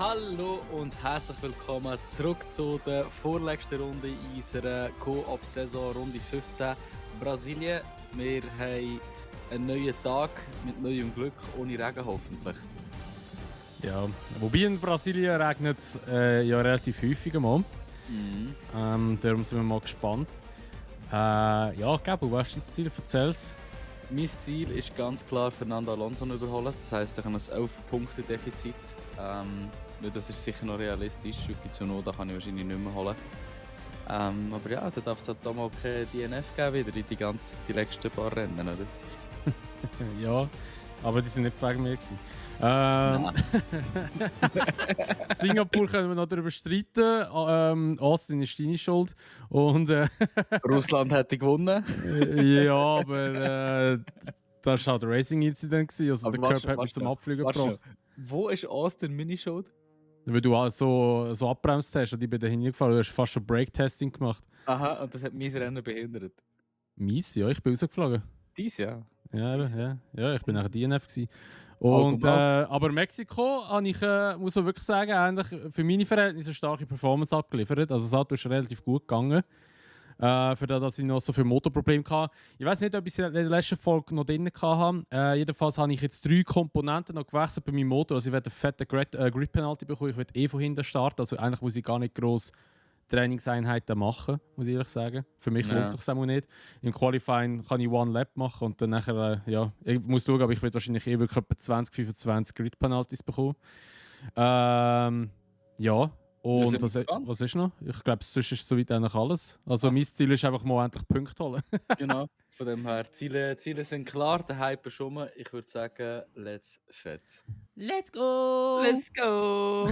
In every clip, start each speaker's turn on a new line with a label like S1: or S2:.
S1: Hallo und herzlich willkommen zurück zu der vorletzten Runde in unserer Co-op-Saison Runde 15 Brasilien. Wir haben einen neuen Tag mit neuem Glück, ohne Regen hoffentlich.
S2: Ja, wobei in Brasilien regnet es ja relativ häufig mal. Darum sind wir mal gespannt. Ja, Gabu, was ist dein Ziel? Erzähl's.
S1: Mein Ziel ist ganz klar, Fernando Alonso zu überholen. Das heisst, ich habe ein 11-Punkte-Defizit. Das ist sicher noch realistisch. Yuki Tsunoda kann ich wahrscheinlich nicht mehr holen. Aber ja, da darf es halt auch mal keine DNF geben, wieder in die letzten paar Rennen, oder?
S2: Ja, aber die sind nicht wegen mir gewesen. Singapur können wir noch darüber streiten. Austin ist deine Schuld. Und,
S1: Russland hätte gewonnen.
S2: Ja, aber das war halt der Racing-Incident. Also der Körper hat mich zum Abfliegen gebracht.
S1: Wo ist Austin meine Schuld?
S2: Weil du auch so abbremst hast und ich bin da hingefahren. Du hast fast schon Brake-Testing gemacht.
S1: Aha, und das hat mein Rennen behindert.
S2: Mies, ja, ich bin rausgeflogen.
S1: Dies Jahr?
S2: Ja, ich bin nachher DNF gewesen. Und, aber Mexiko habe ich, muss man wirklich sagen, eigentlich für meine Verhältnisse eine starke Performance abgeliefert. Also das Auto ist relativ gut gegangen. Für das, dass ich noch so viele Motorprobleme hatte. Ich weiß nicht, ob ich es in der letzten Folge noch drin hatte. Jedenfalls habe ich jetzt 3 Komponenten noch gewechselt bei meinem Motor. Also ich werde eine fette Grid-Penalty bekommen. Ich werde von hinten starten. Also eigentlich muss ich gar nicht gross Trainingseinheiten machen, muss ich ehrlich sagen. Für mich lohnt es sich auch nicht. Im Qualifying kann ich One Lap machen und dann nachher, ich muss schauen, aber ich werde wahrscheinlich wirklich etwa 20, 25 Grid-Penalties bekommen. Ja. Und was ist noch? Ich glaube, sonst ist soweit eigentlich alles. Also mein Ziel ist einfach mal endlich Punkte holen.
S1: Genau, von dem her, Ziele sind klar, der Hype ist rum. Ich würde sagen, let's fetz.
S2: Let's go!
S1: Let's go!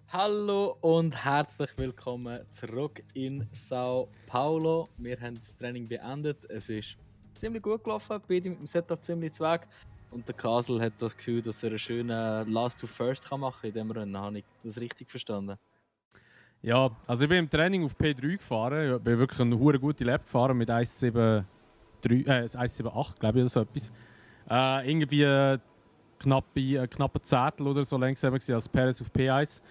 S1: Hallo und herzlich willkommen zurück in Sao Paulo. Wir haben das Training beendet. Es ist ziemlich gut gelaufen, beide mit dem Setup ziemlich zweig. Und der Kasel hat das Gefühl, dass er einen schönen Last to First machen kann in diesem Rennen. Habe ich das richtig verstanden?
S2: Ja, also ich bin im Training auf P3 gefahren. Ich bin wirklich eine hure gute Lap gefahren mit 1,78, glaube ich, oder so etwas. Irgendwie knappe Zehntel oder so langsamer als Perez auf P1.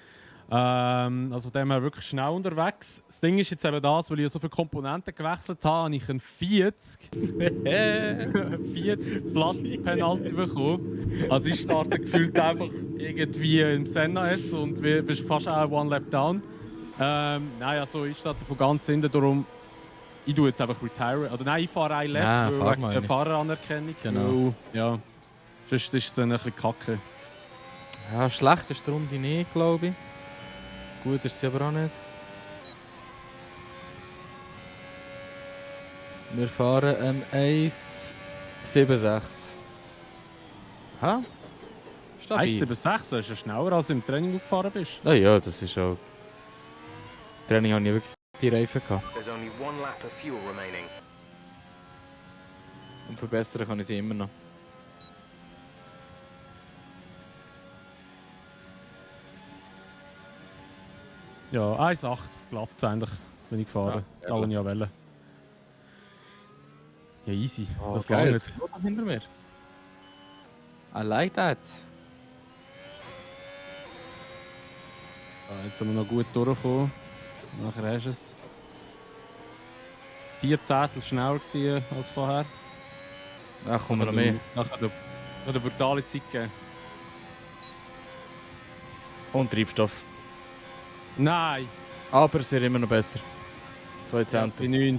S2: Also von dem her wirklich schnell unterwegs. Das Ding ist jetzt eben das, weil ich so viele Komponenten gewechselt habe, habe ich einen 40 Platz Penalty bekommen. Also ich starte gefühlt einfach irgendwie im Senna jetzt und wir bist fast auch One Lap Down. Nein, also ich starte von ganz hinten, darum ich tue jetzt einfach retire. Oder nein, ich fahre ein Lap wegen der Fahreranerkennung.
S1: Genau.
S2: Ja, sonst ist es ein bisschen kacke.
S1: Ja, schlecht ist die Runde nicht, glaube ich. Gut ist sie aber auch nicht. Wir fahren ein 1,76. Ha? Stabil.
S2: 1,76, das ist ja schneller als du im Training gefahren bist.
S1: Ja, das ist auch... Training habe ich wirklich die Reifen gehabt. Und verbessern kann ich sie immer noch.
S2: Ja, 1,8 glatt eigentlich, bin ich gefahren.
S1: Ja,
S2: da wo ich wollte. Ja, easy.
S1: Oh,
S2: das
S1: geil,
S2: langt.
S1: jetzt kommt noch hinter mir. I like that.
S2: Jetzt sind wir noch gut durchgekommen. Nachher hast du es. 4 Zehntel schneller gewesen als vorher.
S1: Ach, kommen noch mehr.
S2: Nachher hat eine brutale Zeit gegeben.
S1: Und Treibstoff.
S2: Nein!
S1: Aber es wird immer noch besser. 2 Zehntel.
S2: Bei 9.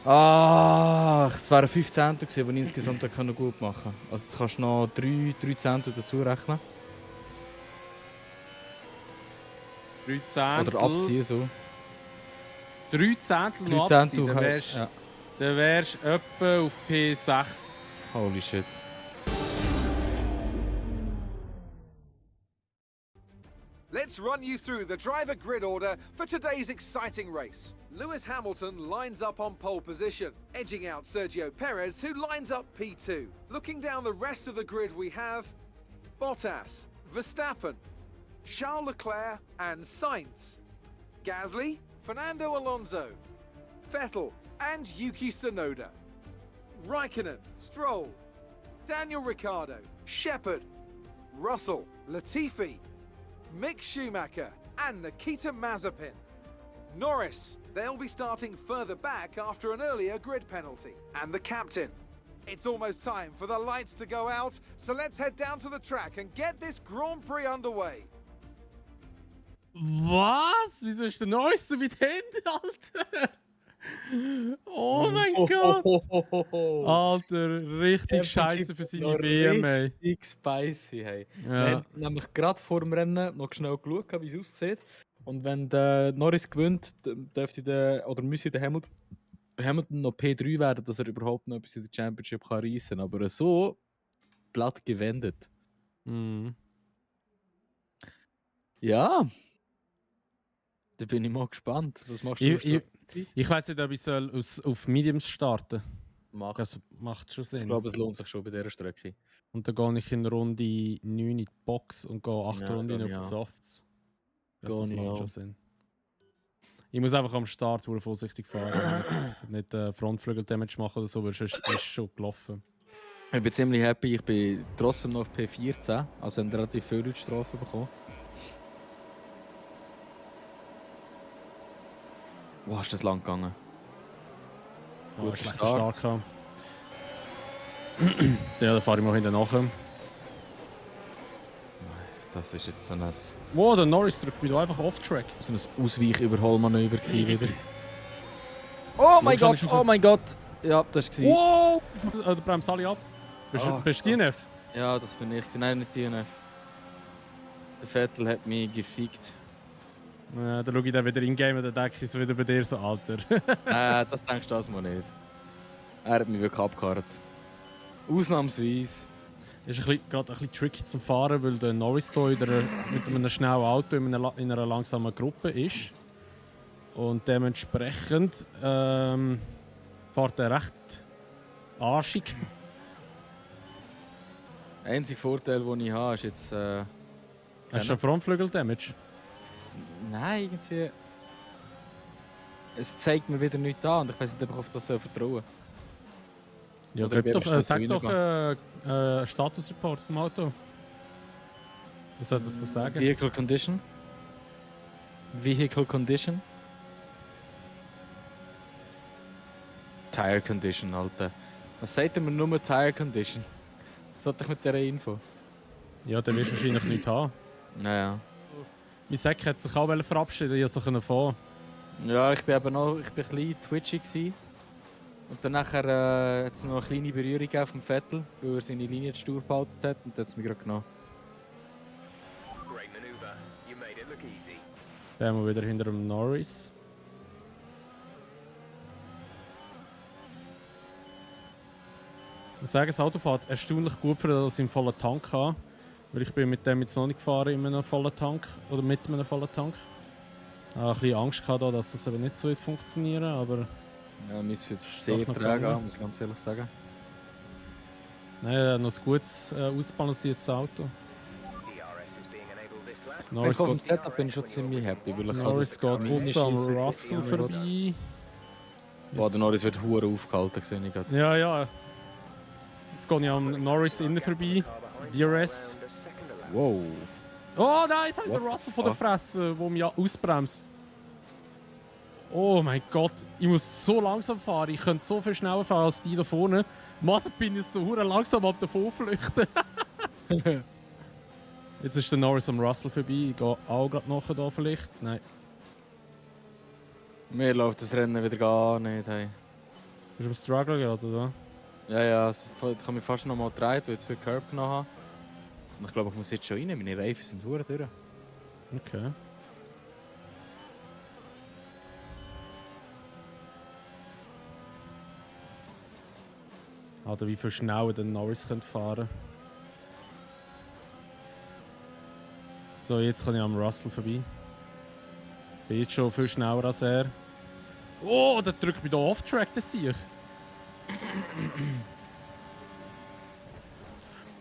S1: Ach, es wären 5 Zehntel gewesen, die ich insgesamt gut machen konnte. Also jetzt kannst du noch 3 Zehntel dazu rechnen.
S2: 3 Zehntel.
S1: Oder abziehen so.
S2: 3 Zehntel
S1: 3
S2: noch
S1: Zehntel
S2: abziehen, dann wärst du etwa auf P6.
S1: Holy shit.
S3: Let's run you through the driver grid order for today's exciting race. Lewis Hamilton lines up on pole position, edging out Sergio Perez, who lines up P2. Looking down the rest of the grid, we have Bottas, Verstappen, Charles Leclerc and Sainz, Gasly, Fernando Alonso, Vettel and Yuki Tsunoda, Raikkonen, Stroll, Daniel Ricciardo, Shepard, Russell, Latifi, Mick Schumacher, and Nikita Mazepin. Norris, they'll be starting further back after an earlier grid penalty. And the captain. It's almost time for the lights to go out, so let's head down to the track and get this Grand Prix underway.
S2: Was? Wieso ist der Norris so weit hinten, Alter? Oh mein Gott! Alter, richtig scheiße für seine WM, ey.
S4: Richtig spicy, hey. Wir
S2: Ja.
S4: haben nämlich gerade vor dem Rennen noch schnell geschaut, wie es aussieht. Und wenn der Norris gewinnt, dürfte der, oder müsste der Hamilton noch P3 werden, dass er überhaupt noch etwas in der Championship kann reissen kann. Aber so platt gewendet.
S2: Mhm.
S4: Ja. Da bin ich mal gespannt. Was machst du?
S2: Ich weiß nicht, ob ich soll auf Mediums starten soll.
S4: Mach.
S2: Das macht schon Sinn.
S4: Ich glaube, es lohnt sich schon bei dieser Strecke.
S2: Und dann gehe ich in Runde 9 in die Box und gehe 8
S4: Ja,
S2: Runden
S4: gehe
S2: auf
S4: ich
S2: die
S4: auch.
S2: Softs. Also, das
S4: Gehe ich
S2: macht
S4: auch.
S2: schon Sinn. Ich muss einfach am Start vorsichtig fahren. nicht Frontflügel-Damage machen oder so, weil sonst ist es schon gelaufen.
S4: Ich bin ziemlich happy. Ich bin trotzdem noch auf P14. Also haben relativ viele Strafen bekommen. Wo ist das lang gegangen?
S2: Gut,
S4: Guter
S2: schlechter
S4: Start.
S2: Start gehabt. Ja, dann fahre ich mal hinten nachher.
S4: Das ist jetzt so ein
S2: Wow, der Norris drückt mich da einfach off-track.
S4: Ausweich-Überholmanöver wieder. Oh mein
S2: Schau,
S4: Gott,
S2: schon
S4: oh mein Gott! Ja, das war
S2: Wow! Da bremst alle ab. Bist
S4: Oh
S2: du DNF?
S4: Ja, das bin ich. Nein, nicht DNF. Der Vettel hat mich gefickt.
S2: Ja, dann schaue ich dann wieder in-game und dann denke ich so wieder bei dir so, Alter.
S4: Das denkst du das mal nicht. Er hat mich wirklich abgekarrt. Ausnahmsweise.
S2: Ist gerade ein bisschen tricky zum Fahren, weil der Norris hier mit einem schnellen Auto in einer langsamen Gruppe ist. Und dementsprechend fährt er recht arschig.
S4: Der einzige Vorteil, den ich habe, ist jetzt.
S2: Hast du einen Frontflügel-Damage?
S4: Nein, irgendwie. Es zeigt mir wieder nichts an und ich weiß nicht, ob ich auf das vertrauen
S2: Ja,
S4: Oder
S2: gib doch,
S4: wer
S2: sag
S4: ist
S2: doch Statusreport vom Auto. Was soll das so sagen?
S4: Vehicle Condition. Vehicle Condition. Tire Condition, Alter. Was sagt er mir nur Tire Condition? Was sollte ich mit dieser Info?
S2: Ja, dann wirst du wahrscheinlich nichts haben.
S4: Naja.
S2: Mein Sack hat sich auch verabschieden, ich so fahren.
S4: Ja, ich bin eben noch ein bisschen twitchy gewesen. Und dann nachher hat es noch eine kleine Berührung gegeben vom Vettel, weil er seine Linie zu stur behalten hat und dann hat es mich gerade genommen.
S5: Great maneuver. You made it look easy.
S2: Dann haben wir wieder hinter dem Norris. Ich muss sagen, das Auto fährt erstaunlich gut für das im vollen Tank habe. Weil ich bin mit dem jetzt noch nicht gefahren in einem vollen Tank. Oder mit einem vollen Tank. Ich habe ein bisschen Angst gehabt, dass das eben nicht so wird funktionieren, aber
S4: Ja, mir fühlt sich
S2: Ist
S4: sehr
S2: doch noch
S4: träge
S2: gegangen.
S4: an, muss ich ganz ehrlich sagen.
S2: nein, noch ein gutes, ausbalanciertes Auto.
S5: DRS is being enabled this lap.
S4: Wenn
S2: Norris
S4: ich auf dem
S2: geht,
S4: Setup bin, ich schon ziemlich happy, weil ich
S2: Norris geht aussen am Russell vorbei.
S4: Boah, der Norris wird hure aufgehalten, sehe ich gerade.
S2: Ja, ja. Jetzt gehe ich am Norris innen vorbei. DRS.
S4: Wow.
S2: Oh nein, jetzt hat der
S4: What
S2: Russell
S4: the
S2: von der
S4: fuck?
S2: Fresse, der mich ausbremst. Oh mein Gott, ich muss so langsam fahren. Ich könnte so viel schneller fahren als die da vorne. Mazepin ist so hure langsam ab davon flüchten. Jetzt ist der Norris am Russell vorbei. Ich gehe auch gerade nachher da vielleicht. Nein.
S4: Mir läuft das Rennen wieder gar nicht. Hey.
S2: Bist du am Struggle gerade, oder?
S4: Ja, ja, es kann mich fast noch mal drehen, weil ich zu viel Curb genommen habe. Und ich glaube, ich muss jetzt schon rein, meine Reifen sind hure durch.
S2: Okay. Oder wie viel schneller der Norris könnte fahren. So, jetzt kann ich am Russell vorbei. Bin jetzt schon viel schneller als er. Oh, der drückt mich da off-track, das sehe ich.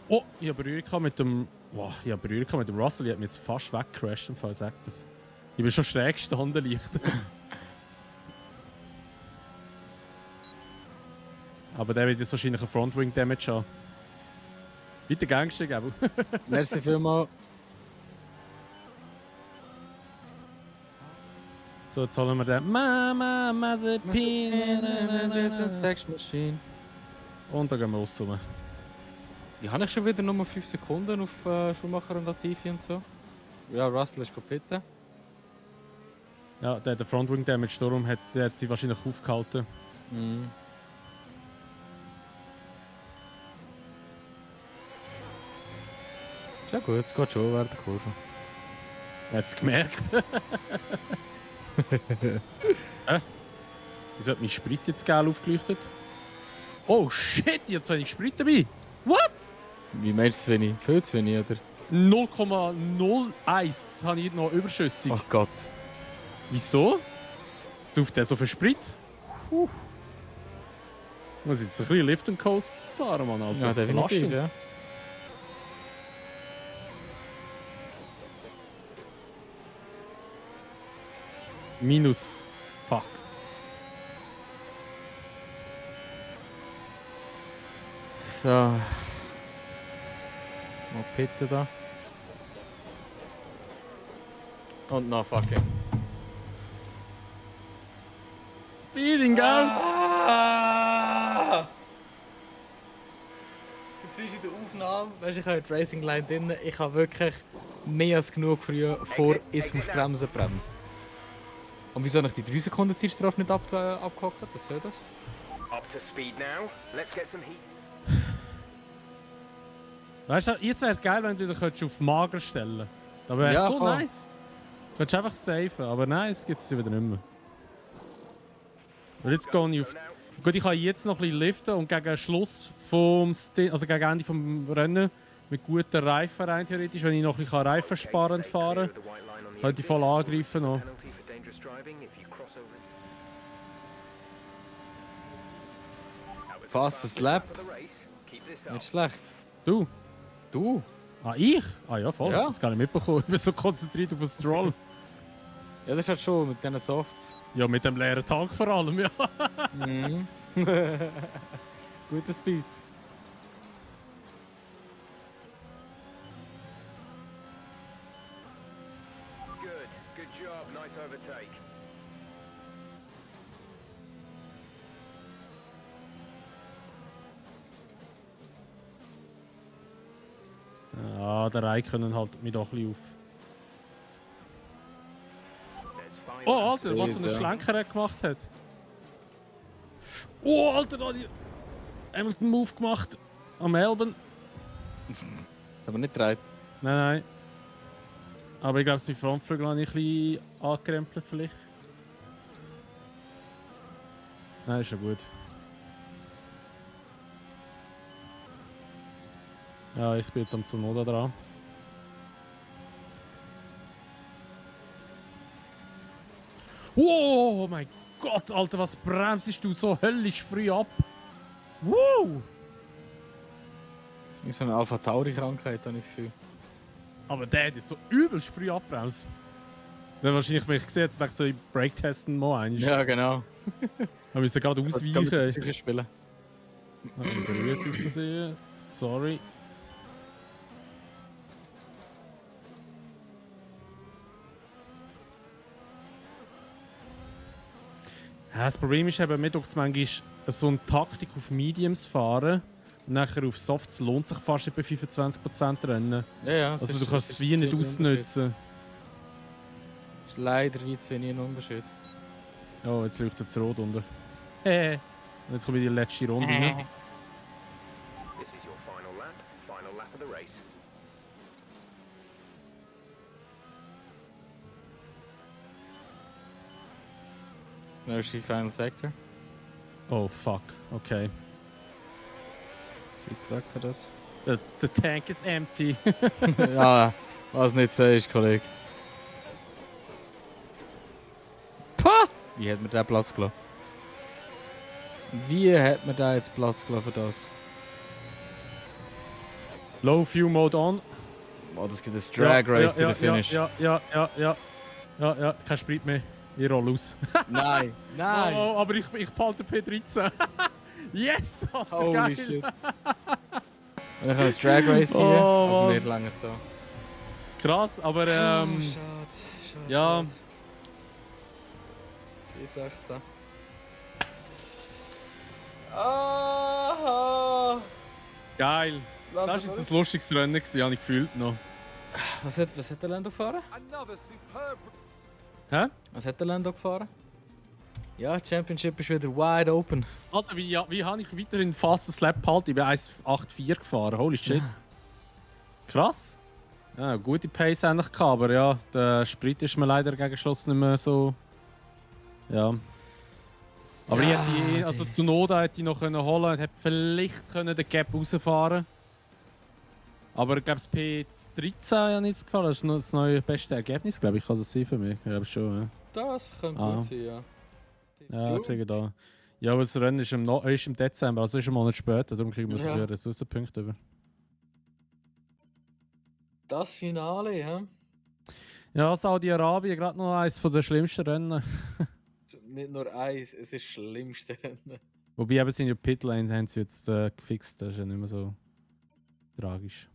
S2: Oh, ich habe Berührung mit dem... Wow, ich habe Berührung mit dem Russell. Ich habe mich jetzt fast weggecrashed, im Fall sagt das. Ich bin schon schräg gestanden, leicht. Aber der wird jetzt wahrscheinlich einen Frontwing-Damage haben. Weiter Gangster, Gabel.
S4: Merci vielmals.
S2: So, jetzt holen wir den Mama Mazepin.
S4: Sexmaschine.
S2: Und dann gehen wir raus. Rum.
S4: Ja, habe ich schon wieder nur 5 Sekunden auf Schumacher und Latifi und so. Ja, Russell ist kaputt.
S2: Ja, der Frontwing Damage, darum hat sie wahrscheinlich aufgehalten.
S4: Mhm. Ist ja gut, es geht schon während der Kurve.
S2: Er hat es gemerkt. Wieso hat mein Sprit jetzt geil aufgeleuchtet? Oh shit, jetzt habe ich Sprit dabei. What?
S4: Wie meinst du zu wenig? Viel zu wenig, oder?
S2: 0,01 habe ich noch überschüssig.
S4: Ach Gott.
S2: Wieso? Sauft der so viel Sprit? Muss jetzt ein bisschen Lift and Coast fahren, Mann, Alter.
S4: Ja, definitiv,
S2: Belastend.
S4: ja.
S2: Minus. Fuck.
S4: So. Mal pitten da. Und noch fucking.
S2: Speeding, gell?
S4: Ah! Du siehst in der Aufnahme, weißt, ich habe die Racing Line drin, ich habe wirklich mehr als genug früh vor, jetzt musst du bremsen, bremst. Und wieso habe ich die 3 Sekunden Zeitstrafe nicht abgehockt? Was soll das?
S5: Up to speed now. Let's get some heat.
S2: Weißt du, jetzt wäre es geil, wenn du dich auf mager stellen könntest. Das wäre
S4: Ja,
S2: so
S4: voll.
S2: nice. Du könntest einfach safen, aber nein, es gibt es wieder nicht mehr. Und jetzt gehe ich auf. Gut, ich kann jetzt noch ein bisschen liften und gegen Schluss also gegen Ende vom Rennen mit guten Reifen rein theoretisch, wenn ich noch ein bisschen reifensparend fahren kann, könnte ich voll angreifen noch.
S4: Fastest Lap. Nicht schlecht.
S2: Du?
S4: Du?
S2: Ah, ich? Ah ja, voll.
S4: Ja.
S2: Das kann ich mitbekommen. Ich bin so konzentriert auf den Stroll.
S4: Ja, das ist halt schon mit diesen Softs.
S2: Ja, mit dem leeren Tank vor allem, ja.
S4: Mhm. Guter Speed.
S5: Good. Good job. Nice overtake.
S2: Ja, der Reik können halt mich doch ein bisschen auf.
S5: There's fine.
S2: Oh, Alter, was für einen
S4: Ja.
S2: Schlenker er gemacht hat. Oh, Alter, da hat die Hamilton Move gemacht. Am Elben.
S4: Das aber nicht gedreht.
S2: Nein, nein. Aber ich glaube, mein Frontflügel habe ich ein bisschen angekrempelt vielleicht. Nein, ist ja gut. Ja, ich bin jetzt am Tsunoda dran. Oh mein Gott, Alter, was bremsest du so höllisch früh ab? Woo!
S4: Das ist so eine Alpha Tauri-Krankheit, habe ich das Gefühl.
S2: Aber der hat jetzt so übelst früh abbremst. Dann wahrscheinlich mich gesehen, jetzt dachte ich so, ich Break-testen mal einmal.
S4: Ja, genau.
S2: Aber wir gerade ausweichen.
S4: Sicher spielen.
S2: Ich berührt aus Versehen. Sorry. Ja, das Problem ist eben, mir denkt es manchmal, so eine Taktik auf Mediums fahren und nachher auf Softs lohnt sich fast etwa 25% Rennen.
S4: Ja, ja. es
S2: Also
S4: ist-
S2: du kannst es wie
S4: ist
S2: nicht
S4: ein Unterschied.
S2: ausnutzen.
S4: Ist leider wie zu wenig ein Unterschied.
S2: Oh, jetzt leuchtet es rot unter. Und jetzt kommt wieder die letzte Runde rein.
S5: This is your final lap. Final lap of the race.
S4: Dann ist die Final Sector.
S2: Oh fuck, okay.
S4: Zu weit weg für das.
S2: The tank is empty.
S4: Ja, was nicht sagst, Kollege. Pah! Wie hat man da Platz gelassen? Wie hat man da jetzt Platz gelassen für das?
S2: Low Fuel Mode on.
S4: Oh, das gibt ein Drag Race to the Finish.
S2: Ja, kein Sprit mehr. Ich roll aus.
S4: Nein, nein!
S2: Oh, aber ich behalte P13. Yes! Alter,
S4: Holy
S2: geil.
S4: shit. Und ich habe das Drag Race hier,
S2: Oh,
S4: aber
S2: Mann.
S4: mir lange so.
S2: Krass, aber
S4: Schade.
S2: ja.
S4: P16. Ah!
S2: Geil. Das war jetzt ein lustiges Rennen, gewesen, habe ich gefühlt noch.
S4: Was hat der Lando gefahren?
S3: Another superb.
S2: Hä?
S4: Was hat der Lando gefahren? Ja, die Championship ist wieder wide open.
S2: Alter, wie habe ich weiterhin fast einen Slap gehalten? Ich bin 1,84 gefahren, holy shit. Krass. Ja, gute Pace eigentlich gehabt, aber ja, der Sprit ist mir leider gegen Schluss nicht mehr so... Ja. Aber
S4: Ja,
S2: ich hätte, also Tsunoda hätte ich noch holen können und hätte vielleicht können den Gap rausfahren. Aber ich glaube, das P13 hat nicht gefallen. Das ist noch das neue beste Ergebnis, glaube ich. Kann das sein für mich? Ich glaube schon,
S4: Das könnte
S2: Ah.
S4: gut sein, ja.
S2: ja. Ja, ich sehe da. Ja, aber das Rennen ist ist im Dezember, also ist ein Monat später. Darum kriegen wir so
S4: Ja.
S2: viele Ressourcenpunkte über.
S4: Das Finale, hä?
S2: Ja, Saudi-Arabien, gerade noch eines der schlimmsten Rennen.
S4: Nicht nur eins, es ist das schlimmste Rennen.
S2: Wobei eben sind ja Pitlanes haben sie jetzt gefixt, das ist ja nicht mehr so tragisch.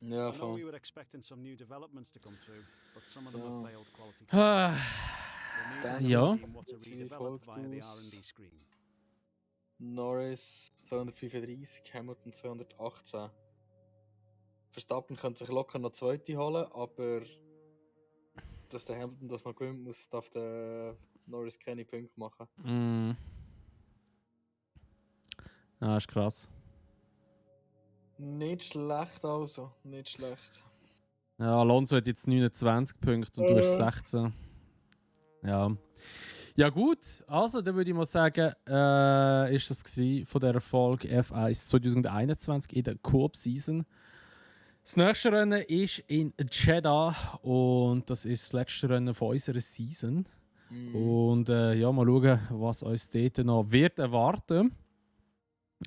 S4: Ja,
S6: I know
S4: voll.
S6: we were expecting some new developments to come through, but some of them
S4: So.
S6: have failed quality.
S2: Ah,
S6: We'll need to
S2: ja.
S6: tell the team what to
S4: Die
S6: redevelop via the
S4: Folgtools.
S6: R&D screen.
S4: Norris 235, Hamilton 218. Verstappen könnte sich locker noch zweite holen, aber dass der Hamilton das noch gewinnt, darf der Norris keine Punkte machen.
S2: Mm. Ah, ist krass.
S4: Nicht schlecht also, nicht schlecht.
S2: Ja, Alonso hat jetzt 29 Punkte und du hast 16. Ja. Ja gut, also dann würde ich mal sagen, ist das gewesen von der Folge F1 2021 in der Coop-Season. Das nächste Rennen ist in Jeddah und das ist das letzte Rennen von unserer Season. Und ja, mal schauen, was uns dort noch wird erwarten.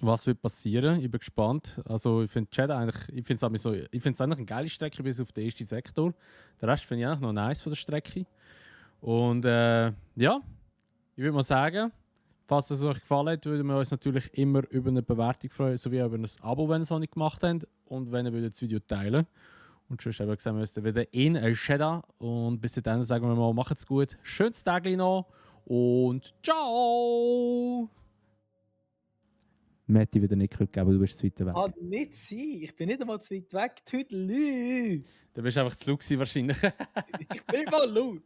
S2: Was wird passieren? Ich bin gespannt. Also ich finde Jeddah eigentlich, ich finde es eigentlich eine geile Strecke bis auf den ersten Sektor. Der Rest finde ich eigentlich noch nice von der Strecke. Und ja, ich würde mal sagen, falls es euch gefallen hat, würden wir uns natürlich immer über eine Bewertung freuen, sowie über ein Abo, wenn ihr es noch nicht gemacht habt. Und wenn ihr das Video teilen. Und sonst haben wir gesehen, wir uns dann wieder in Jeddah. Und bis dahin sagen wir mal, macht's gut. Schönes Tag noch und ciao! Matti wieder nicht gehört, aber du bist zu weit weg.
S4: Kann nicht sein, ich bin nicht einmal zu weit weg. Tüdelü!
S2: Du bist einfach zu laut gewesen, wahrscheinlich.
S4: Ich bin nicht mal laut.